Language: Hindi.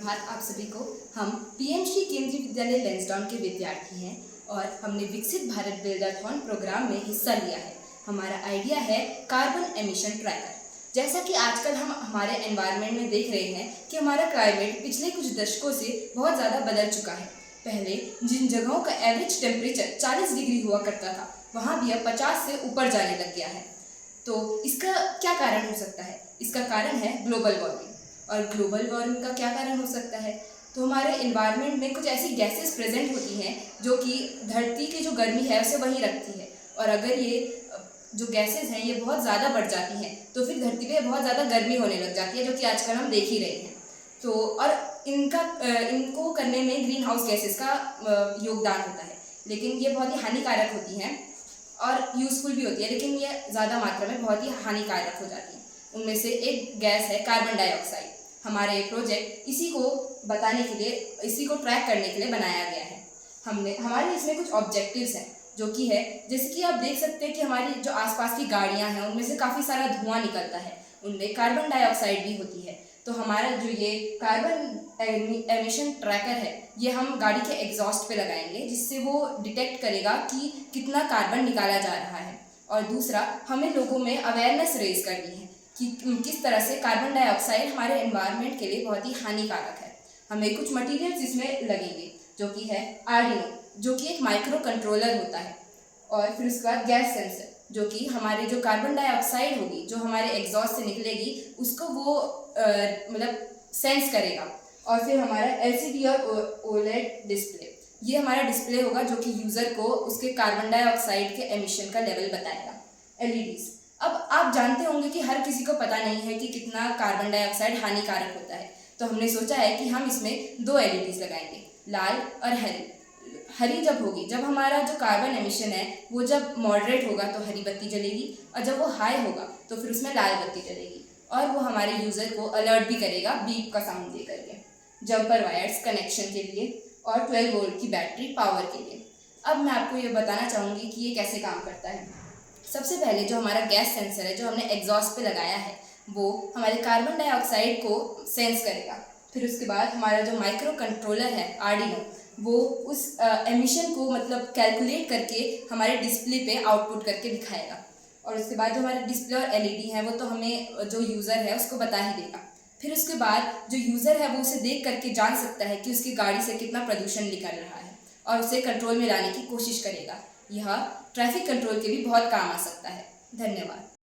सुप्रभात आप सभी को। हम पीएम श्री केंद्रीय विद्यालय लैंसडाउन के विद्यार्थी हैं और हमने विकसित भारत बिल्डाथॉन प्रोग्राम में हिस्सा लिया है। हमारा आइडिया है कार्बन एमिशन ट्रैकर। जैसा कि आजकल हम हमारे एनवायरनमेंट में देख रहे हैं कि हमारा क्लाइमेट पिछले कुछ दशकों से बहुत ज़्यादा बदल चुका है। पहले जिन जगहों का एवरेज टेम्परेचर 40 डिग्री हुआ करता था, वहाँ भी अब 50 से ऊपर जाने लग गया है। तो इसका क्या कारण हो सकता है? इसका कारण है ग्लोबल वार्मिंग। और ग्लोबल वार्मिंग का क्या कारण हो सकता है? तो हमारे एनवायरनमेंट में कुछ ऐसी गैसेस प्रेजेंट होती हैं जो कि धरती की जो गर्मी है उसे वहीं रखती है, और अगर ये जो गैसेस हैं ये बहुत ज़्यादा बढ़ जाती हैं तो फिर धरती पे बहुत ज़्यादा गर्मी होने लग जाती है, जो कि आजकल हम देख ही रहे हैं। तो और इनको करने में ग्रीन हाउस गैसेस का योगदान होता है, लेकिन ये बहुत ही हानिकारक होती हैं और यूज़फुल भी होती है, लेकिन ये ज़्यादा मात्रा में बहुत ही हानिकारक हो जाती है। उनमें से एक गैस है कार्बन डाइऑक्साइड। हमारे प्रोजेक्ट इसी को बताने के लिए, इसी को ट्रैक करने के लिए बनाया गया है। हमारे इसमें कुछ ऑब्जेक्टिव्स हैं, जो कि है जैसे कि आप देख सकते हैं कि हमारी जो आसपास की गाड़ियां हैं उनमें से काफ़ी सारा धुआं निकलता है, उनमें कार्बन डाइऑक्साइड भी होती है। तो हमारा जो ये कार्बन एमिशन ट्रैकर है ये हम गाड़ी के एग्जॉस्ट पे लगाएंगे, जिससे वो डिटेक्ट करेगा कि कितना कार्बन निकाला जा रहा है। और दूसरा, हमें लोगों में अवेयरनेस रेज करनी है कि किस तरह से कार्बन डाइऑक्साइड हमारे एनवायरनमेंट के लिए बहुत ही हानिकारक है। हमें कुछ मटेरियल्स इसमें लगेंगे, जो कि है आर्डिनो, जो कि एक माइक्रो कंट्रोलर होता है, और फिर उसके बाद गैस सेंसर, जो कि हमारे जो कार्बन डाइऑक्साइड होगी जो हमारे एग्जॉस्ट से निकलेगी उसको वो मतलब सेंस करेगा। और फिर हमारा एलसीडी और ओलेड डिस्प्ले, ये हमारा डिस्प्ले होगा जो कि यूज़र को उसके कार्बन डाइऑक्साइड के एमिशन का लेवल बताएगा। एलईडीज, अब आप जानते होंगे कि हर किसी को पता नहीं है कि कितना कार्बन डाइऑक्साइड हानिकारक होता है, तो हमने सोचा है कि हम इसमें 2 एलईडीज लगाएंगे, लाल और हरी। हरी जब होगी, जब हमारा जो कार्बन एमिशन है वो जब मॉडरेट होगा तो हरी बत्ती जलेगी, और जब वो हाई होगा तो फिर उसमें लाल बत्ती जलेगी, और वो हमारे यूज़र को अलर्ट भी करेगा बीप का साउंड दे करके। जम्पर वायर्स कनेक्शन के लिए और 12 वोल्ट की बैटरी पावर के लिए। अब मैं आपको ये बताना चाहूँगी कि ये कैसे काम करता है। सबसे पहले जो हमारा गैस सेंसर है जो हमने एग्जॉस्ट पे लगाया है वो हमारे कार्बन डाइऑक्साइड को सेंस करेगा। फिर उसके बाद हमारा जो माइक्रो कंट्रोलर है आर्डिनो, वो उस एमिशन को मतलब कैलकुलेट करके हमारे डिस्प्ले पे आउटपुट करके दिखाएगा। और उसके बाद जो हमारे डिस्प्ले और एलईडी है वो तो हमें जो यूज़र है उसको बता ही देगा। फिर उसके बाद जो यूज़र है वो उसे देख करके जान सकता है कि उसकी गाड़ी से कितना प्रदूषण निकल रहा है और उसे कंट्रोल में लाने की कोशिश करेगा। यह ट्रैफिक कंट्रोल के भी बहुत काम आ सकता है। धन्यवाद।